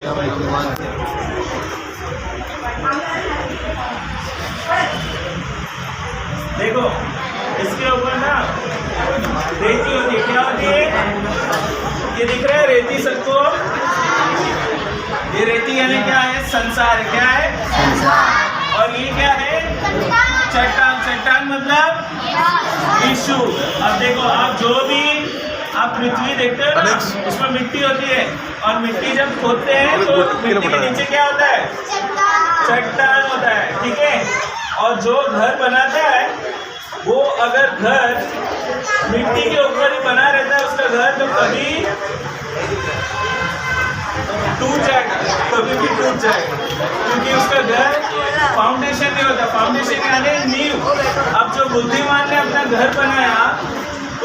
देखो इसके ऊपर ना रेती होती है। क्या होती है? ये दिख रहा है रेती सबको? ये रेती यानी क्या है? संसार। क्या है? संसार। और ये क्या है? चट्टान। चट्टान मतलब यीशु। अब देखो, आप जो भी आप पृथ्वी देखते हो ना, उसमें मिट्टी होती है, और मिट्टी जब खोदते हैं तो मिट्टी के नीचे क्या होता है? चट्टान होता है। ठीक है। और जो घर बनाता है वो अगर घर मिट्टी के ऊपर ही बना रहता है उसका घर, तो कभी टूट जाएगा, कभी भी टूट जाएगा, क्योंकि उसका घर फाउंडेशन नहीं होता। फाउंडेशन यानी नींव। अब जो बुद्धिमान ने अपना घर बनाया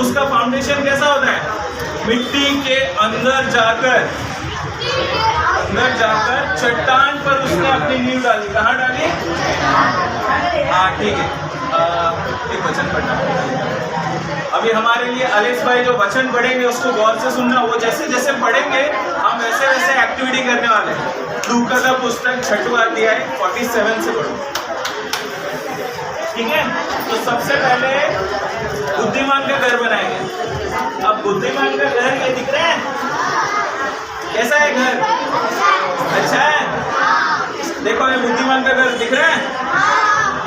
उसका फाउंडेशन कैसा होता है? मिट्टी के अंदर जाकर चट्टान पर उसने अपनी नींव डाली। कहाँ डाली? हाँ, ठीक है। एक वचन पढ़ना पड़ेगा। अभी हमारे लिए अलेक्स भाई जो वचन पढ़ेंगे उसको गौर से सुनना। वो जैसे जैसे पढ़ेंगे हम वैसे वैसे एक्टिविटी करने वाले हैं। लूका का पुस्तक 6वां अध्याय 47 से पढ़ो। ठीक है। तो सबसे पहले बुद्धिमान का घर बनाएंगे। अब बुद्धिमान का घर ये दिख रहा है? कैसा है घर? अच्छा है। देखो, ये बुद्धिमान का घर दिख रहा है?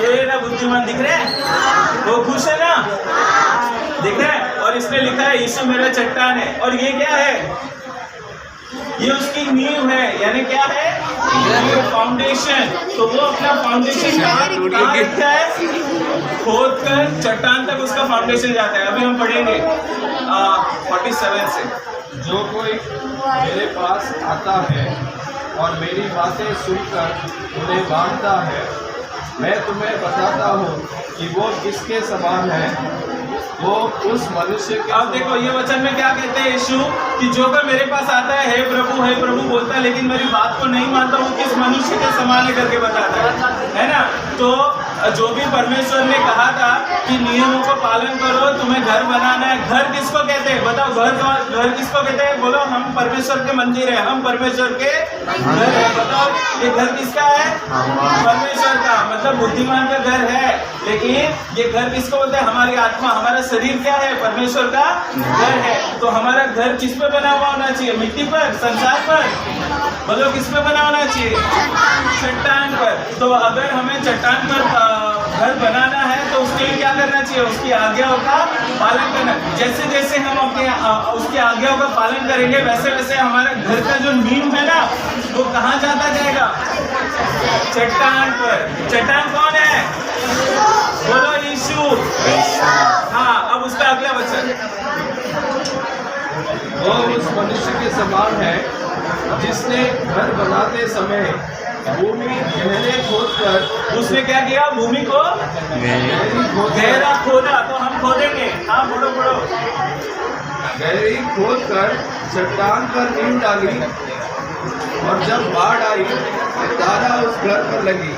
ये ना बुद्धिमान दिख रहा है? वो खुश है ना? दिख रहा है? और इसने लिखा है यीशु मेरा चट्टान है। और ये क्या है? ये उसकी नींव है। यानी क्या है? फाउंडेशन। तो वो अपना फाउंडेशन कहाँ रखता है? खोद कर चट्टान तक उसका फाउंडेशन जाता है। अभी हम पढ़ेंगे 47 से। जो कोई मेरे पास आता है और मेरी बातें सुनकर उन्हें मानता है, मैं तुम्हें बताता हूँ कि वो किसके समान है। वो उस मनुष्य के। अब देखो, ये वचन में क्या कहते हैं यीशु कि जो कोई मेरे पास आता है हे प्रभु बोलता है, लेकिन मेरी बात को नहीं मानता, वो किस मनुष्य के समान है करके बताता है ना। तो जो भी परमेश्वर ने कहा था कि नियमों को पालन करो, तुम्हें घर बनाना है। घर किसको कहते हैं? बताओ, घर किसको कहते हैं? बोलो, हम परमेश्वर के मंदिर है, हम परमेश्वर के घर है। बताओ, ये घर किसका है? परमेश्वर का। मतलब बुद्धिमान का घर है, लेकिन ये घर किसको बोलते हैं? हमारी आत्मा, हमारा शरीर क्या है? परमेश्वर का घर है। तो हमारा घर किस पे बना हुआ होना चाहिए? मिट्टी पर? संसार पर? बोलो, किस पे बना होना चाहिए? चट्टान पर। तो अगर हमें चट्टान पर घर बनाना है तो उसके लिए क्या करना चाहिए? उसकी आज्ञाओं का पालन करना। जैसे जैसे हम अपने उसकी आज्ञाओं का पालन करेंगे, वैसे वैसे हमारा घर का जो नींव है ना, वो कहाँ जाता जाएगा? चट्टान पर। चट्टान कौन है? बोलो, यीशु। हाँ, अब उसका अगला वचन। वो उस मनुष्य के समान है जिसने घर बनाते समय भूमि गहरे खोदकर। उसने क्या किया? भूमि को गहरा खोदा। तो हम खोदेंगे। हाँ, बोलो। गहरी खोदकर चट्टान पर नींव डाली, और जब बाढ़ आई तो तारा उस घर पर लगी।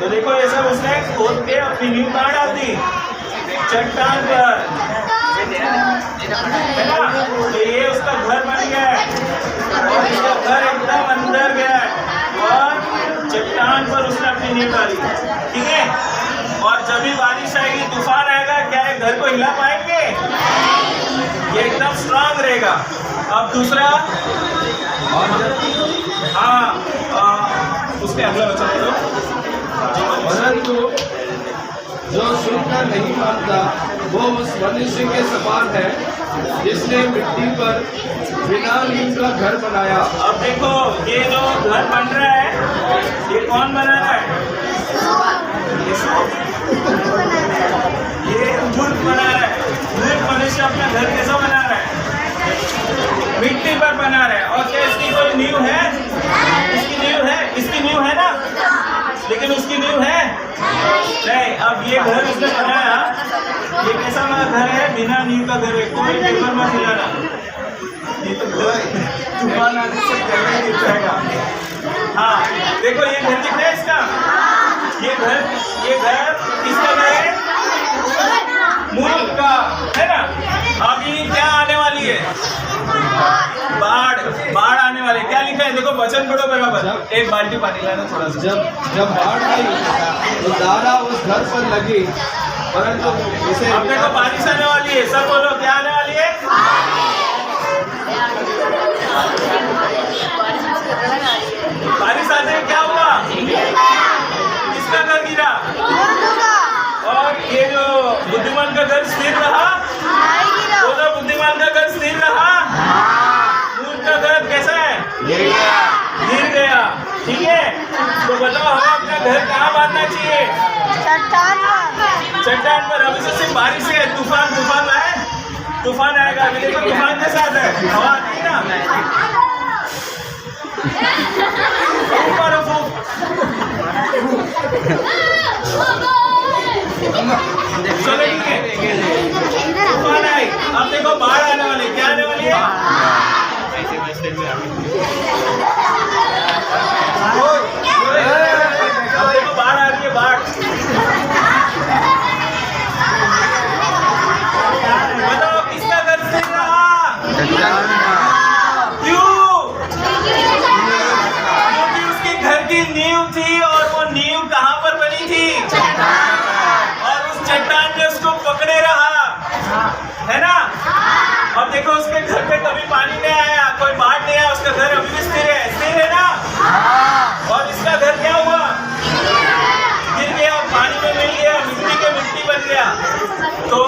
तो देखो, ये सब उसने खोद के अपनी नींव कहाँ डाल दी? चट्टान पर, है ना। तो ये उसका घर बन गया है, और इसका घर एकदम अंदर गया है, और चट्टान पर उसने अपनी नींव डाली। ठीक है। और जब भी बारिश आएगी, तूफान आएगा, क्या है? घर को हिला पाएंगे? ये एकदम स्ट्रांग रहेगा। अब दूसरा, और जब उसके अगला वचन है परंतु जो सुनकर नहीं मानता वो उस मनुष्य के समान है जिसने मिट्टी पर बिना नींव का घर बनाया। अब देखो, ये जो घर बन रहा है, ये कौन बना रहा है? ये मूर्ख बना रहा है। मूर्ख मनुष्य अपना घर कैसा बना रहा है? मिट्टी पर बना रहा है। और क्या इसकी कोई नींव है? इसकी नींव है? इसकी नींव है ना, लेकिन उसकी नींव है नहीं। अब ये घर उसने बनाया, ये कैसा घर है? बिना नींव का घर है। कोई पेपर मत हिलाना, ये तो तूफान आने से पहले गिर जाएगा। हाँ, देखो, ये घर दिख रहा है इसका? ये घर किसका घर है? मूर्ख का, है ना। अभी क्या आने वाली है? बाढ़ बाढ़ आने वाले। क्या लिखा है देखो, वचन पढ़ो बराबर। एक बाल्टी पानी लाना थोड़ा सा। जब बाढ़ आई तो धारा उस घर पर लगी, परंतु उसे अब देखो बारिश आने वाली है, सब बोलो क्या आने वाली है? बारिश आते ही क्या हुआ? किसका घर गिरा? और ये जो बुद्धिमान का घर स्थिर रहा, बोलो बुद्धिमान का घर स्थिर रहा, मूर्ख का घर कैसा है? गिर गया। ठीक है, तो बताओ हमें अपना घर कहाँ बांधना चाहिए? चट्टान पर। अभी से सिर्फ बारिश है, तूफान आए, तूफान आएगा। अभी देखो तूफान के साथ है, हवा आती है ना। ऊपर फूक। चलो ठीक है, तूफान आई। अब देखो बाढ़ आने वाली। क्या आने वाली है? अब देखो बाढ़ आ रही है, बाढ़। बताओ किसका घर स्थिर रहा? क्यों? क्योंकि उसके घर की नींव थी, और वो नींव कहाँ पर बनी थी? और उस चट्टान ने उसको पकड़े रहा, है ना। अब देखो उसके घर पे कभी पानी नहीं आया, कोई बाढ़ नहीं आया, उसका घर अभी भी स्थिर है ना। और इसका घर क्या हुआ? गिर गया, पानी में मिल गया, मिट्टी के मिट्टी बन गया। तो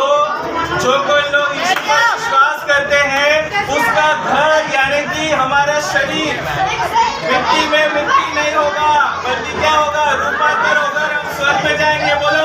जो कोई लोग इस पर विश्वास करते हैं, उसका घर यानी कि हमारा शरीर मिट्टी में मिट्टी नहीं होगा, बल्कि क्या होगा? रूपांतर होकर हम स्वर्ग में जाएंगे। बोलो।